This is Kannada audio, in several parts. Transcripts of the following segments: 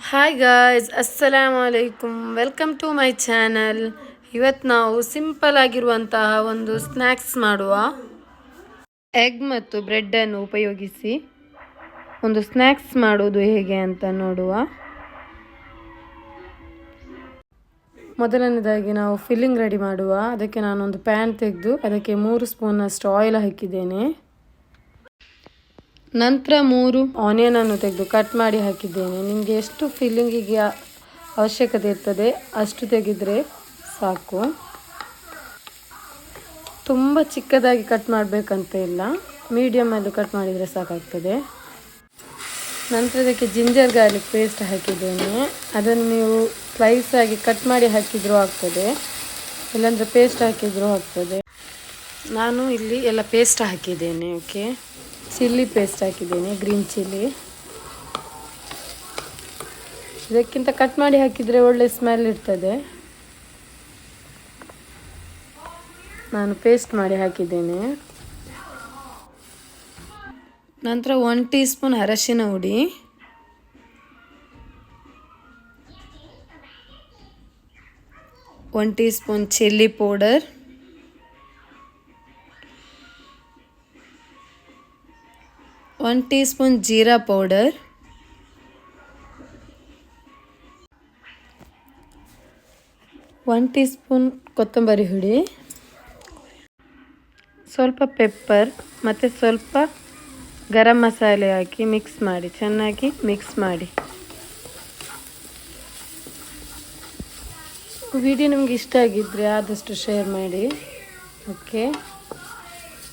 ಹಾಯ್ ಗಾಯ್ಸ್, ಅಸ್ಸಲಾಮು ಅಲೈಕುಮ್. Welcome to my channel. ಇವತ್ತು ನಾವು ಸಿಂಪಲ್ ಆಗಿರುವಂತಹ ಒಂದು ಸ್ನ್ಯಾಕ್ಸ್ ಮಾಡುವ. ಎಗ್ ಮತ್ತು ಬ್ರೆಡ್ಡನ್ನು ಉಪಯೋಗಿಸಿ ಒಂದು ಸ್ನ್ಯಾಕ್ಸ್ ಮಾಡೋದು ಹೇಗೆ ಅಂತ ನೋಡುವ. ಮೊದಲನೇದಾಗಿ ನಾವು ಫಿಲ್ಲಿಂಗ್ ರೆಡಿ ಮಾಡುವ. ಅದಕ್ಕೆ ನಾನೊಂದು ಪ್ಯಾನ್ ತೆಗೆದು ಅದಕ್ಕೆ 3 ಸ್ಪೂನಷ್ಟು ಆಯಿಲ್ ಹಾಕಿದ್ದೇನೆ. ನಂತರ 3 ಆನಿಯನನ್ನು ತೆಗೆದು ಕಟ್ ಮಾಡಿ ಹಾಕಿದ್ದೇನೆ. ನಿಮಗೆ ಎಷ್ಟು ಫಿಲ್ಲಿಂಗಿಗೆ ಅವಶ್ಯಕತೆ ಇರ್ತದೆ ಅಷ್ಟು ತೆಗೆದರೆ ಸಾಕು. ತುಂಬ ಚಿಕ್ಕದಾಗಿ ಕಟ್ ಮಾಡಬೇಕಂತ ಇಲ್ಲ, ಮೀಡಿಯಮಲ್ಲಿ ಕಟ್ ಮಾಡಿದರೆ ಸಾಕಾಗ್ತದೆ. ನಂತರ ಇದಕ್ಕೆ ಜಿಂಜರ್ ಗಾರ್ಲಿಕ್ ಪೇಸ್ಟ್ ಹಾಕಿದ್ದೇನೆ. ಅದನ್ನು ನೀವು ಸ್ಲೈಸ್ ಆಗಿ ಕಟ್ ಮಾಡಿ ಹಾಕಿದರೂ ಆಗ್ತದೆ, ಇಲ್ಲಾಂದರೆ ಪೇಸ್ಟ್ ಹಾಕಿದರೂ ಆಗ್ತದೆ. ನಾನು ಇಲ್ಲಿ ಎಲ್ಲ ಪೇಸ್ಟ್ ಹಾಕಿದ್ದೇನೆ. ಓಕೆ, ಚಿಲ್ಲಿ ಪೇಸ್ಟ್ ಹಾಕಿದ್ದೇನೆ, ಗ್ರೀನ್ ಚಿಲ್ಲಿ. ಇದಕ್ಕಿಂತ ಕಟ್ ಮಾಡಿ ಹಾಕಿದರೆ ಒಳ್ಳೆ ಸ್ಮೆಲ್ ಇರ್ತದೆ. ನಾನು ಪೇಸ್ಟ್ ಮಾಡಿ ಹಾಕಿದ್ದೇನೆ. ನಂತರ 1 ಟೀ ಸ್ಪೂನ್ ಅರಶಿನ ಹುಡಿ, 1 tea spoon chilli powder, 1 tea spoon jeera powder, 1 tea spoon ಕೊತ್ತಂಬರಿ ಹುಡಿ, ಸ್ವಲ್ಪ ಪೆಪ್ಪರ್ ಮತ್ತು ಸ್ವಲ್ಪ ಗರಂ ಮಸಾಲೆ ಹಾಕಿ ಮಿಕ್ಸ್ ಮಾಡಿ, ಚೆನ್ನಾಗಿ ಮಿಕ್ಸ್ ಮಾಡಿ. ವಿಡಿಯೋ ನಿಮಗೆ ಇಷ್ಟ ಆಗಿದ್ದರೆ ಆದಷ್ಟು ಶೇರ್ ಮಾಡಿ. ಓಕೆ,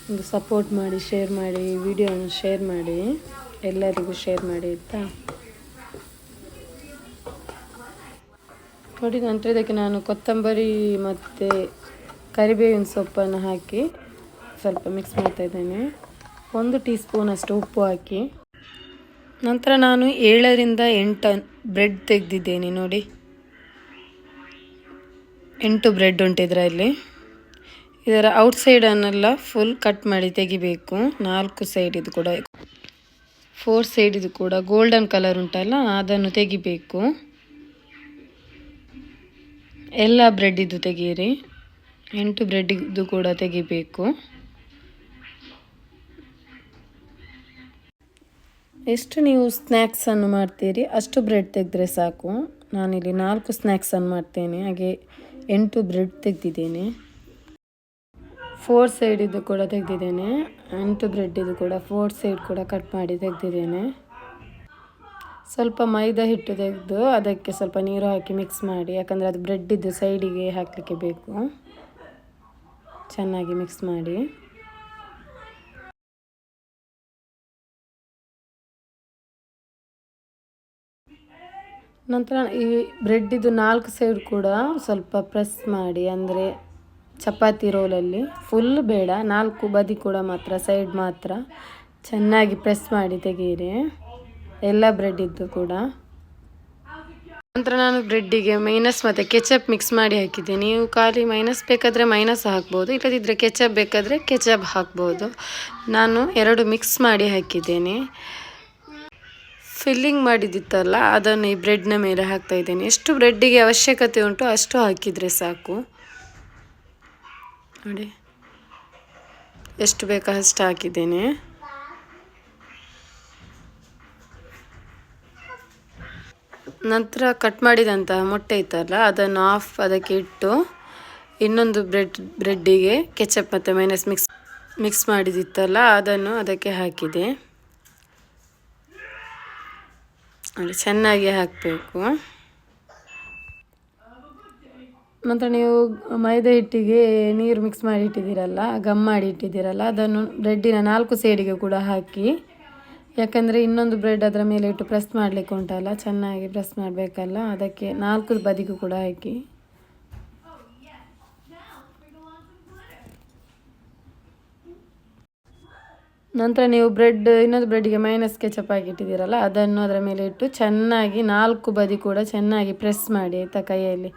ಒಂದು ಸಪೋರ್ಟ್ ಮಾಡಿ, ಶೇರ್ ಮಾಡಿ, ವಿಡಿಯೋನ ಶೇರ್ ಮಾಡಿ, ಎಲ್ಲರಿಗೂ ಶೇರ್ ಮಾಡಿ ಆಯಿತಾ. ನೋಡಿ, ನಂತರ ಇದಕ್ಕೆ ನಾನು ಕೊತ್ತಂಬರಿ ಮತ್ತು ಕರಿಬೇವಿನ ಸೊಪ್ಪನ್ನು ಹಾಕಿ ಸ್ವಲ್ಪ ಮಿಕ್ಸ್ ಮಾಡ್ತಾ ಇದ್ದೇನೆ. 1 ಟೀ ಸ್ಪೂನಷ್ಟು ಉಪ್ಪು ಹಾಕಿ. ನಂತರ ನಾನು 7 ರಿಂದ 8 ಬ್ರೆಡ್ ತೆಗೆದಿದ್ದೇನೆ. ನೋಡಿ, 8 ಬ್ರೆಡ್ ಉಂಟು ಇದರಲ್ಲಿ. ಇದರ ಔಟ್ಸೈಡನ್ನೆಲ್ಲ ಫುಲ್ ಕಟ್ ಮಾಡಿ ತೆಗಿಬೇಕು. 4 ಸೈಡ್ ಇದು ಕೂಡ, 4 ಸೈಡ್ ಇದು ಕೂಡ ಗೋಲ್ಡನ್ ಕಲರ್ ಉಂಟಲ್ಲ ಅದನ್ನು ತೆಗಿಬೇಕು. ಎಲ್ಲ ಬ್ರೆಡ್ ಇದು ತೆಗೀರಿ, 8 ಬ್ರೆಡ್ ಇದು ಕೂಡ ತೆಗಿಬೇಕು. ಎಷ್ಟು ನೀವು ಸ್ನ್ಯಾಕ್ಸನ್ನು ಮಾಡ್ತೀರಿ ಅಷ್ಟು ಬ್ರೆಡ್ ತೆಗೆದ್ರೆ ಸಾಕು. ನಾನಿಲ್ಲಿ 4 ಸ್ನ್ಯಾಕ್ಸನ್ನು ಮಾಡ್ತೇನೆ, ಹಾಗೆ 8 ಬ್ರೆಡ್ ತೆಗೆದಿದ್ದೇನೆ. 4 ಸೈಡ್ ಇದು ಕೂಡ ತೆಗೆದಿದ್ದೇನೆ. 8 ಬ್ರೆಡ್ ಇದು ಕೂಡ 4 ಸೈಡ್ ಕೂಡ ಕಟ್ ಮಾಡಿ ತೆಗೆದಿದ್ದೇನೆ. ಸ್ವಲ್ಪ ಮೈದಾ ಹಿಟ್ಟು ತೆಗೆದು ಅದಕ್ಕೆ ಸ್ವಲ್ಪ ನೀರು ಹಾಕಿ ಮಿಕ್ಸ್ ಮಾಡಿ, ಯಾಕಂದರೆ ಅದು ಬ್ರೆಡ್ಡಿದ್ದು ಸೈಡಿಗೆ ಹಾಕಲಿಕ್ಕೆ ಬೇಕು. ಚೆನ್ನಾಗಿ ಮಿಕ್ಸ್ ಮಾಡಿ. ನಂತರ ಈ ಬ್ರೆಡ್ಡಿದ್ದು 4 ಸೈಡ್ ಕೂಡ ಸ್ವಲ್ಪ ಪ್ರೆಸ್ ಮಾಡಿ, ಅಂದರೆ ಚಪಾತಿ ರೋಲಲ್ಲಿ ಫುಲ್ ಬೇಡ, 4 ಬದಿ ಕೂಡ ಮಾತ್ರ, ಸೈಡ್ ಮಾತ್ರ ಚೆನ್ನಾಗಿ ಪ್ರೆಸ್ ಮಾಡಿ ತೆಗೀರಿ ಎಲ್ಲ ಬ್ರೆಡ್ಡಿದ್ದು ಕೂಡ. ನಂತರ ನಾನು ಬ್ರೆಡ್ಡಿಗೆ ಮೈನಸ್ ಮತ್ತು ಕೆಚಪ್ ಮಿಕ್ಸ್ ಮಾಡಿ ಹಾಕಿದ್ದೆ. ನೀವು ಖಾಲಿ ಮೈನಸ್ ಬೇಕಾದರೆ ಮೈನಸ್ ಹಾಕ್ಬೋದು, ಇಲ್ಲದಿದ್ದರೆ ಕೆಚಪ್ ಬೇಕಾದರೆ ಕೆಚಪ್ ಹಾಕ್ಬೋದು. ನಾನು 2 ಮಿಕ್ಸ್ ಮಾಡಿ ಹಾಕಿದ್ದೇನೆ. ಫಿಲ್ಲಿಂಗ್ ಮಾಡಿದ್ದಿತ್ತಲ್ಲ ಅದನ್ನು ಈ ಬ್ರೆಡ್ನ ಮೇಲೆ ಹಾಕ್ತಾ ಇದ್ದೇನೆ. ಎಷ್ಟು ಬ್ರೆಡ್ಡಿಗೆ ಅವಶ್ಯಕತೆ ಉಂಟು ಅಷ್ಟು ಹಾಕಿದರೆ ಸಾಕು. ನೋಡಿ, ಎಷ್ಟು ಬೇಕೋ ಅಷ್ಟು ಹಾಕಿದ್ದೇನೆ. ನಂತರ ಕಟ್ ಮಾಡಿದಂತಹ ಮೊಟ್ಟೆ ಇತ್ತಲ್ಲ ಅದನ್ನು ಅದಕ್ಕೆ ಇಟ್ಟು ಇನ್ನೊಂದು ಬ್ರೆಡ್ಡಿಗೆ ಕೆಚಪ್ ಮತ್ತು ಮೈನಸ್ ಮಿಕ್ಸ್ ಮಾಡಿದಿತ್ತಲ್ಲ ಅದನ್ನು ಅದಕ್ಕೆ ಹಾಕಿದೆ. ನೋಡಿ, ಚೆನ್ನಾಗಿ ಹಾಕಬೇಕು. ನಂತರ ನೀವು ಮೈದಾ ಹಿಟ್ಟಿಗೆ ನೀರು ಮಿಕ್ಸ್ ಮಾಡಿ ಇಟ್ಟಿದ್ದೀರಲ್ಲ, ಗಮ್ ಮಾಡಿ ಇಟ್ಟಿದ್ದೀರಲ್ಲ, ಅದನ್ನು ಬ್ರೆಡ್ಡಿನ 4 ಸೈಡಿಗೆ ಕೂಡ ಹಾಕಿ. ಯಾಕಂದರೆ ಇನ್ನೊಂದು ಬ್ರೆಡ್ ಅದರ ಮೇಲೆ ಇಟ್ಟು ಪ್ರೆಸ್ ಮಾಡಲಿಕ್ಕೆ ಉಂಟಲ್ಲ, ಚೆನ್ನಾಗಿ ಪ್ರೆಸ್ ಮಾಡಬೇಕಲ್ಲ, ಅದಕ್ಕೆ 4 ಬದಿಗೂ ಕೂಡ ಹಾಕಿ. ನಂತರ ನೀವು ಇನ್ನೊಂದು ಬ್ರೆಡ್ಡಿಗೆ ಮೈನಸ್ ಕೆಚಪ್ ಹಾಕಿಟ್ಟಿದ್ದೀರಲ್ಲ ಅದನ್ನು ಅದರ ಮೇಲೆ ಇಟ್ಟು ಚೆನ್ನಾಗಿ 4 ಬದಿ ಕೂಡ ಚೆನ್ನಾಗಿ ಪ್ರೆಸ್ ಮಾಡಿ ಆಯಿತಾ. ಕೈಯಲ್ಲಿ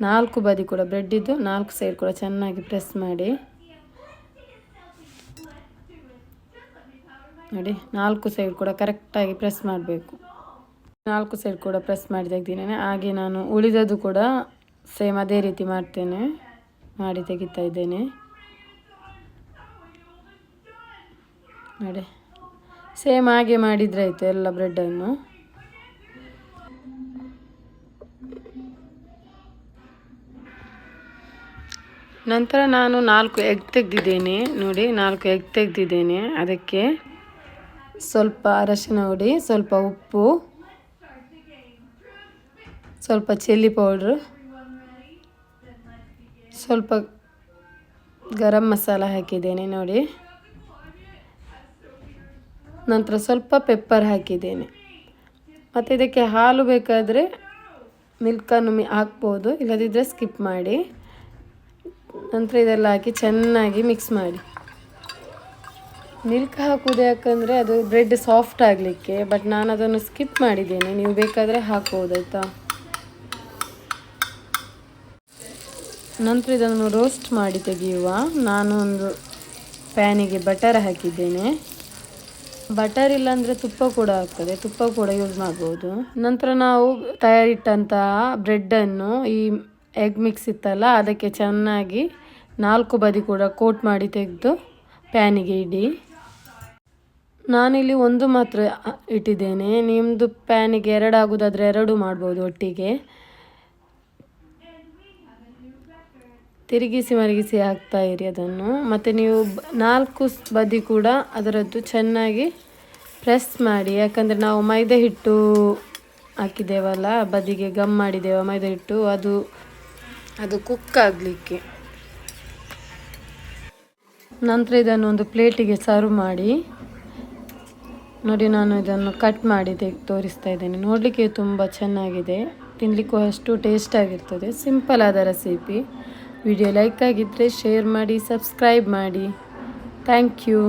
4 ಬದಿ ಕೂಡ ಬ್ರೆಡ್ಡಿದ್ದು 4 ಸೈಡ್ ಕೂಡ ಚೆನ್ನಾಗಿ ಪ್ರೆಸ್ ಮಾಡಿ. ನೋಡಿ, 4 ಸೈಡ್ ಕೂಡ ಕರೆಕ್ಟಾಗಿ ಪ್ರೆಸ್ ಮಾಡಬೇಕು. 4 ಸೈಡ್ ಕೂಡ ಪ್ರೆಸ್ ಮಾಡಿ ತೆಗ್ದಿದ್ದೇನೆ. ಹಾಗೆ ನಾನು ಉಳಿದದ್ದು ಕೂಡ ಸೇಮ್ ಅದೇ ರೀತಿ ಮಾಡ್ತೇನೆ, ಮಾಡಿ ತೆಗಿತಾ ಇದ್ದೇನೆ ನೋಡಿ. ಸೇಮ್ ಹಾಗೆ ಮಾಡಿದರೆ ಆಯಿತು ಎಲ್ಲ ಬ್ರೆಡ್ಡನ್ನು. ನಂತರ ನಾನು 4 ಎಗ್ ತೆಗೆದಿದ್ದೇನೆ ನೋಡಿ, 4 ಎಗ್ ತೆಗೆದಿದ್ದೇನೆ. ಅದಕ್ಕೆ ಸ್ವಲ್ಪ ಅರಶಿನ ಹುಡಿ, ಸ್ವಲ್ಪ ಉಪ್ಪು, ಸ್ವಲ್ಪ ಚಿಲ್ಲಿ ಪೌಡ್ರು, ಸ್ವಲ್ಪ ಗರಂ ಮಸಾಲ ಹಾಕಿದ್ದೇನೆ ನೋಡಿ. ನಂತರ ಸ್ವಲ್ಪ ಪೆಪ್ಪರ್ ಹಾಕಿದ್ದೇನೆ. ಮತ್ತು ಇದಕ್ಕೆ ಹಾಲು ಬೇಕಾದರೆ ಮಿಲ್ಕನ್ನು ಹಾಕ್ಬೋದು, ಇಲ್ಲದಿದ್ದರೆ ಸ್ಕಿಪ್ ಮಾಡಿ. ನಂತರ ಇದೆಲ್ಲ ಹಾಕಿ ಚೆನ್ನಾಗಿ ಮಿಕ್ಸ್ ಮಾಡಿ. ಮಿಲ್ಕ್ ಹಾಕುವುದು ಯಾಕಂದರೆ ಅದು ಬ್ರೆಡ್ ಸಾಫ್ಟ್ ಆಗಲಿಕ್ಕೆ, ಬಟ್ ನಾನು ಅದನ್ನು ಸ್ಕಿಪ್ ಮಾಡಿದ್ದೇನೆ. ನೀವು ಬೇಕಾದರೆ ಹಾಕ್ಬೋದಾಯ್ತಾ. ನಂತರ ಇದನ್ನು ರೋಸ್ಟ್ ಮಾಡಿ ತೆಗೆಯುವ. ನಾನು ಒಂದು ಪ್ಯಾನಿಗೆ ಬಟರ್ ಹಾಕಿದ್ದೇನೆ. ಬಟರ್ ಇಲ್ಲಾಂದರೆ ತುಪ್ಪ ಕೂಡ ಆಗ್ತದೆ, ತುಪ್ಪ ಕೂಡ ಯೂಸ್ ಮಾಡ್ಬೋದು. ನಂತರ ನಾವು ತಯಾರಿಟ್ಟಂತಹ ಬ್ರೆಡ್ಡನ್ನು ಈ ಎಗ್ ಮಿಕ್ಸ್ ಇತ್ತಲ್ಲ ಅದಕ್ಕೆ ಚೆನ್ನಾಗಿ 4 ಬದಿ ಕೂಡ ಕೋಟ್ ಮಾಡಿ ತೆಗೆದು ಪ್ಯಾನಿಗೆ ಇಡಿ. ನಾನಿಲ್ಲಿ 1 ಮಾತ್ರ ಇಟ್ಟಿದ್ದೇನೆ. ನಿಮ್ಮದು ಪ್ಯಾನಿಗೆ 2 ಆಗೋದಾದರೆ 2 ಮಾಡ್ಬೋದು ಒಟ್ಟಿಗೆ. ತಿರುಗಿಸಿ ಮರಗಿಸಿ ಹಾಕ್ತಾ ಇರಿ ಅದನ್ನು. ಮತ್ತು ನೀವು 4 ಬದಿ ಕೂಡ ಅದರದ್ದು ಚೆನ್ನಾಗಿ ಪ್ರೆಸ್ ಮಾಡಿ, ಯಾಕಂದರೆ ನಾವು ಮೈದಾ ಹಿಟ್ಟು ಹಾಕಿದ್ದೇವಲ್ಲ, ಬದಿಗೆ ಗಮ್ ಮಾಡಿದ್ದೇವೆ ಮೈದಾ ಹಿಟ್ಟು, ಅದು ಕುಕ್ ಆಗಲಿಕ್ಕೆ. ನಂತರ ಇದನ್ನು ಒಂದು ಪ್ಲೇಟಿಗೆ ಸರ್ವ್ ಮಾಡಿ ನೋಡಿ. ನಾನು ಇದನ್ನು ಕಟ್ ಮಾಡಿ ತೋರಿಸ್ತಾ ಇದ್ದೇನೆ. ನೋಡಲಿಕ್ಕೆ ತುಂಬ ಚೆನ್ನಾಗಿದೆ, ತಿನ್ನಲಿಕ್ಕೂ ಅಷ್ಟು ಟೇಸ್ಟ್ ಆಗಿರ್ತದೆ. ಸಿಂಪಲ್ ಆದ ರೆಸಿಪಿ. ವಿಡಿಯೋ ಲೈಕ್ ಆಗಿದ್ದರೆ ಶೇರ್ ಮಾಡಿ, ಸಬ್ಸ್ಕ್ರೈಬ್ ಮಾಡಿ. Thank you.